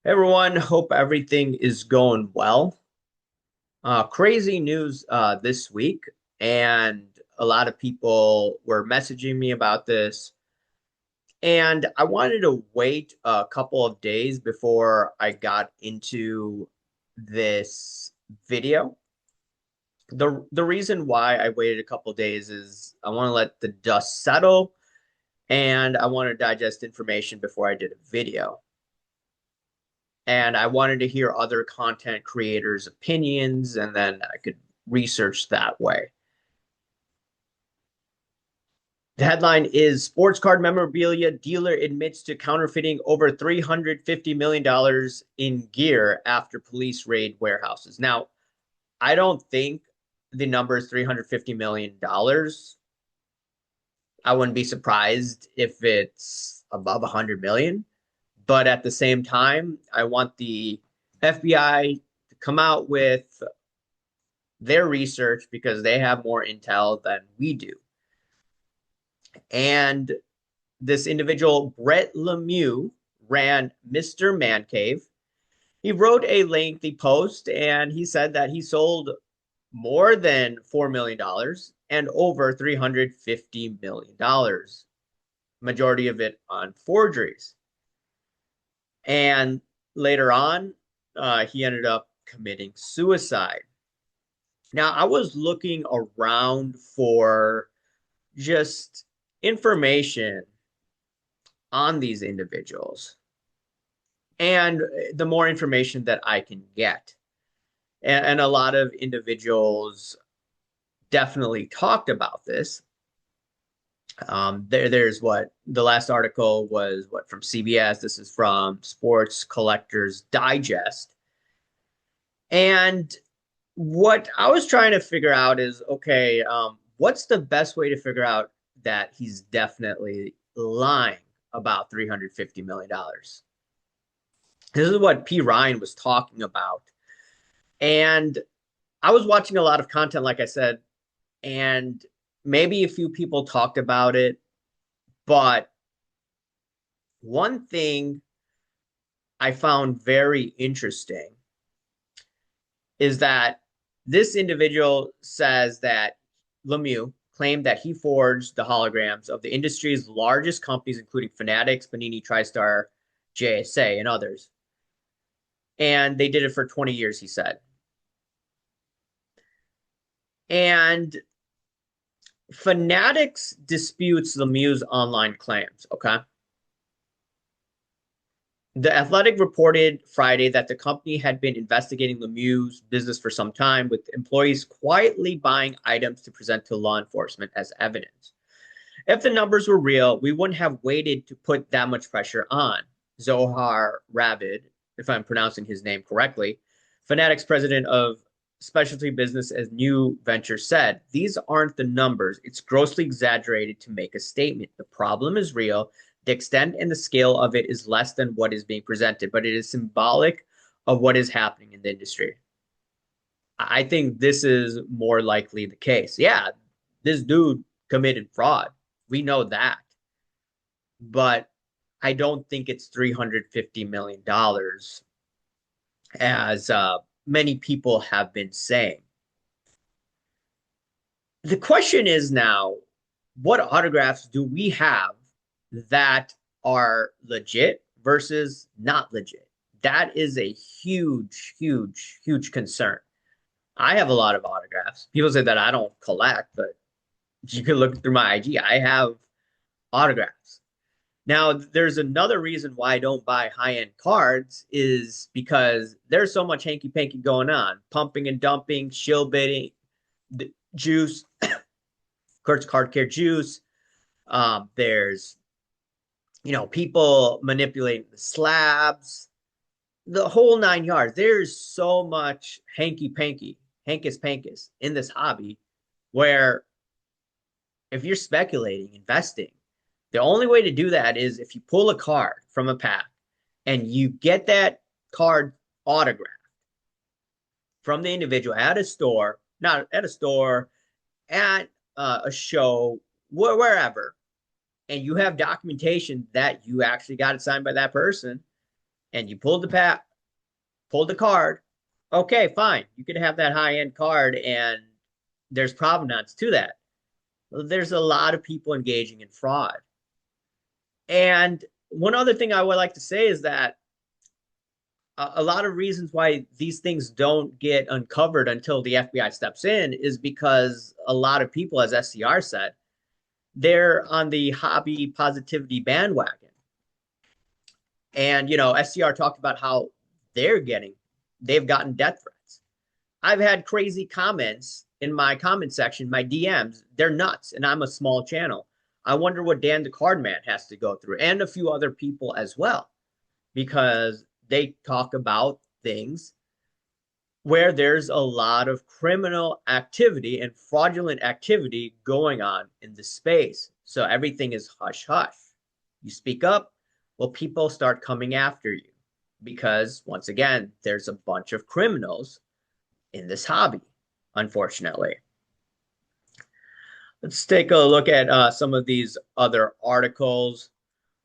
Hey everyone, hope everything is going well. Crazy news this week, and a lot of people were messaging me about this, and I wanted to wait a couple of days before I got into this video. The reason why I waited a couple of days is I want to let the dust settle, and I want to digest information before I did a video. And I wanted to hear other content creators' opinions, and then I could research that way. The headline is Sports Card Memorabilia Dealer Admits to Counterfeiting Over $350 million in gear after police raid warehouses. Now, I don't think the number is $350 million. I wouldn't be surprised if it's above 100 million. But at the same time, I want the FBI to come out with their research because they have more intel than we do. And this individual, Brett Lemieux, ran Mr. Man Cave. He wrote a lengthy post and he said that he sold more than $4 million and over $350 million, majority of it on forgeries. And later on, he ended up committing suicide. Now, I was looking around for just information on these individuals and the more information that I can get. And a lot of individuals definitely talked about this. There's what the last article was, what, from CBS. This is from Sports Collectors Digest. And what I was trying to figure out is, okay, what's the best way to figure out that he's definitely lying about $350 million? This is what P. Ryan was talking about. And I was watching a lot of content, like I said, and maybe a few people talked about it. But one thing I found very interesting is that this individual says that Lemieux claimed that he forged the holograms of the industry's largest companies, including Fanatics, Panini, TriStar, JSA, and others. And they did it for 20 years, he said. And Fanatics disputes Lemieux's online claims, okay? The Athletic reported Friday that the company had been investigating Lemieux's business for some time, with employees quietly buying items to present to law enforcement as evidence. If the numbers were real, we wouldn't have waited to put that much pressure on. Zohar Ravid, if I'm pronouncing his name correctly, Fanatics president of specialty business as New Venture, said, "These aren't the numbers. It's grossly exaggerated to make a statement. The problem is real. The extent and the scale of it is less than what is being presented, but it is symbolic of what is happening in the industry." I think this is more likely the case. Yeah, this dude committed fraud. We know that. But I don't think it's $350 million, as many people have been saying. The question is now, what autographs do we have that are legit versus not legit? That is a huge, huge, huge concern. I have a lot of autographs. People say that I don't collect, but you can look through my IG. I have autographs. Now, there's another reason why I don't buy high-end cards is because there's so much hanky-panky going on, pumping and dumping, shill bidding, juice, Kurt's Card Care juice. There's, people manipulating the slabs, the whole nine yards. There's so much hanky-panky, hankus-pankus in this hobby where if you're speculating, investing, the only way to do that is if you pull a card from a pack and you get that card autographed from the individual at a store, not at a store, at a show, wherever, and you have documentation that you actually got it signed by that person, and you pulled the card, okay, fine. You could have that high-end card and there's provenance to that. There's a lot of people engaging in fraud. And one other thing I would like to say is that a lot of reasons why these things don't get uncovered until the FBI steps in is because a lot of people, as SCR said, they're on the hobby positivity bandwagon. And, SCR talked about how they've gotten death threats. I've had crazy comments in my comment section, my DMs. They're nuts, and I'm a small channel. I wonder what Dan the Cardman has to go through, and a few other people as well, because they talk about things where there's a lot of criminal activity and fraudulent activity going on in the space. So everything is hush hush. You speak up, well, people start coming after you because, once again, there's a bunch of criminals in this hobby, unfortunately. Let's take a look at some of these other articles.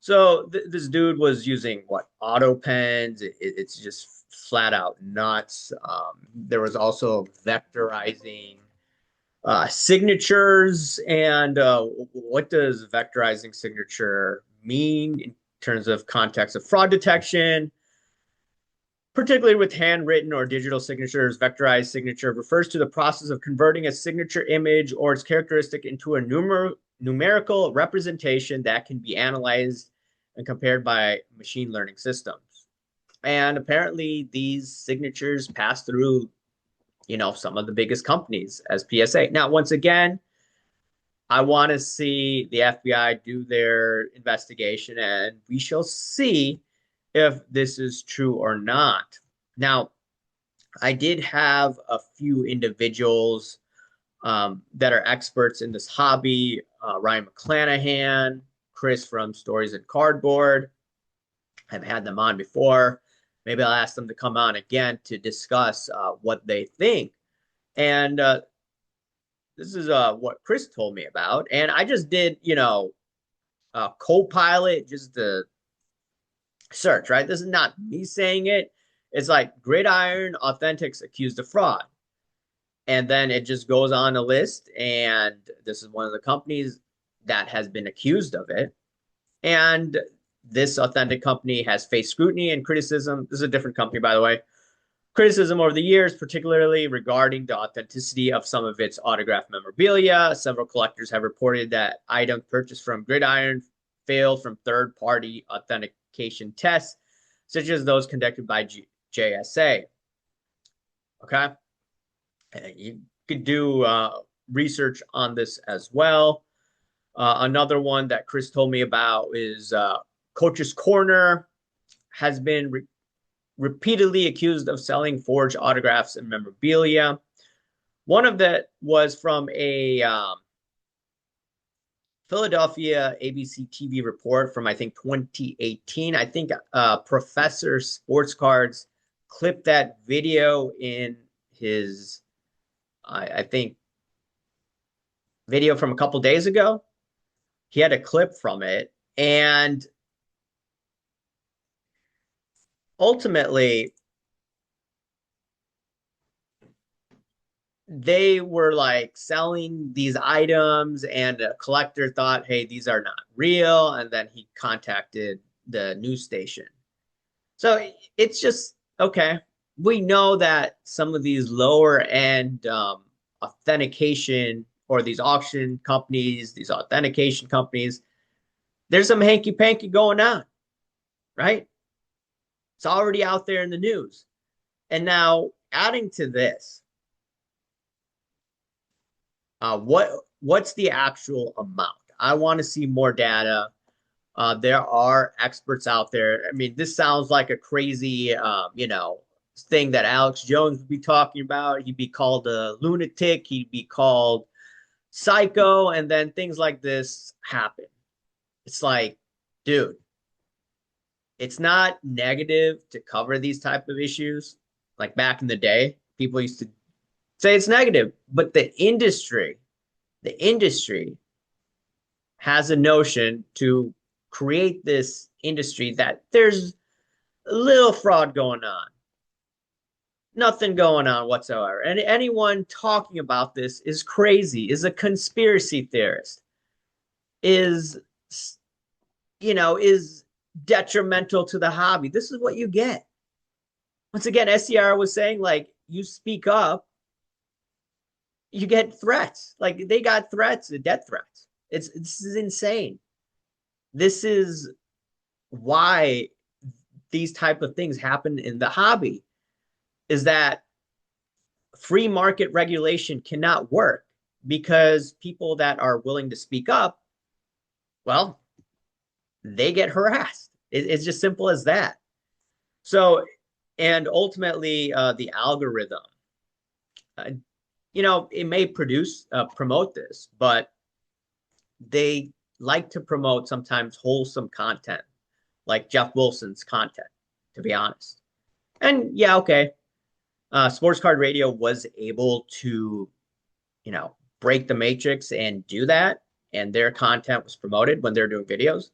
So this dude was using what, auto pens. It's just flat out nuts. There was also vectorizing signatures. And what does vectorizing signature mean in terms of context of fraud detection? Particularly with handwritten or digital signatures, vectorized signature refers to the process of converting a signature image or its characteristic into a numerical representation that can be analyzed and compared by machine learning systems. And apparently these signatures pass through, some of the biggest companies as PSA. Now, once again, I want to see the FBI do their investigation, and we shall see if this is true or not. Now, I did have a few individuals that are experts in this hobby. Ryan McClanahan, Chris from Stories and Cardboard. I've had them on before. Maybe I'll ask them to come on again to discuss what they think. And this is what Chris told me about. And I just did, Copilot just to search, right? This is not me saying it. It's like Gridiron Authentics accused of fraud. And then it just goes on a list. And this is one of the companies that has been accused of it. And this authentic company has faced scrutiny and criticism. This is a different company, by the way. Criticism over the years, particularly regarding the authenticity of some of its autographed memorabilia. Several collectors have reported that items purchased from Gridiron failed from third-party authentication tests, such as those conducted by JSA. Okay? And you could do research on this as well. Another one that Chris told me about is Coach's Corner has been repeatedly accused of selling forged autographs and memorabilia. One of that was from a Philadelphia ABC TV report from, I think, 2018. I think Professor Sports Cards clipped that video in his, I think, video from a couple days ago. He had a clip from it. And ultimately, they were like selling these items, and a collector thought, hey, these are not real. And then he contacted the news station. So it's just, okay, we know that some of these lower end authentication or these auction companies, these authentication companies, there's some hanky panky going on, right? It's already out there in the news. And now adding to this, what's the actual amount? I want to see more data. There are experts out there. I mean, this sounds like a crazy, thing that Alex Jones would be talking about. He'd be called a lunatic. He'd be called psycho, and then things like this happen. It's like, dude, it's not negative to cover these type of issues. Like back in the day, people used to say it's negative, but the industry has a notion to create this industry that there's A little fraud going on. Nothing going on whatsoever. And anyone talking about this is crazy, is a conspiracy theorist, is, is detrimental to the hobby. This is what you get. Once again, SCR was saying, like, you speak up, you get threats. Like, they got threats, death threats. This is insane. This is why these type of things happen in the hobby, is that free market regulation cannot work because people that are willing to speak up, well, they get harassed. It's just simple as that. So, and ultimately, the algorithm, uh, it may promote this, but they like to promote sometimes wholesome content, like Jeff Wilson's content, to be honest. And yeah, okay, Sports Card Radio was able to, break the matrix and do that, and their content was promoted when they're doing videos.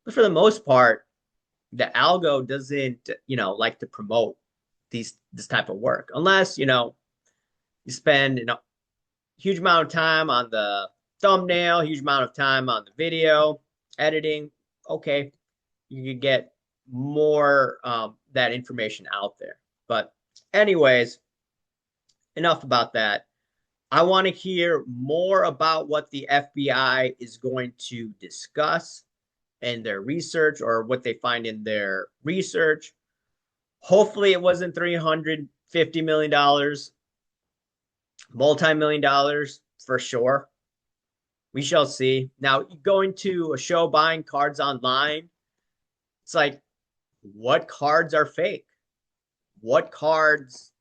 But for the most part, the algo doesn't, like to promote this type of work unless, you spend a huge amount of time on the thumbnail, huge amount of time on the video editing. Okay, you could get more that information out there. But anyways, enough about that. I want to hear more about what the FBI is going to discuss in their research or what they find in their research. Hopefully, it wasn't $350 million, multi-million dollars for sure. We shall see. Now, going to a show, buying cards online, it's like, what cards are fake? What cards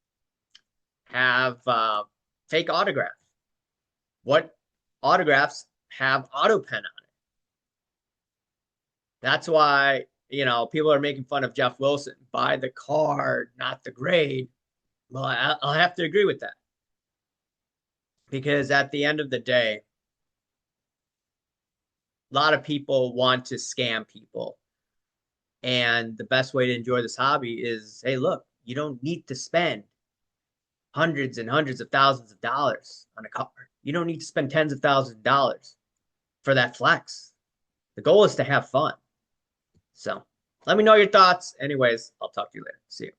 have fake autographs? What autographs have auto pen on it? That's why, people are making fun of Jeff Wilson. Buy the card, not the grade. Well, I'll have to agree with that. Because at the end of the day, a lot of people want to scam people. And the best way to enjoy this hobby is, hey, look, you don't need to spend hundreds and hundreds of thousands of dollars on a card. You don't need to spend tens of thousands of dollars for that flex. The goal is to have fun. So let me know your thoughts. Anyways, I'll talk to you later. See you.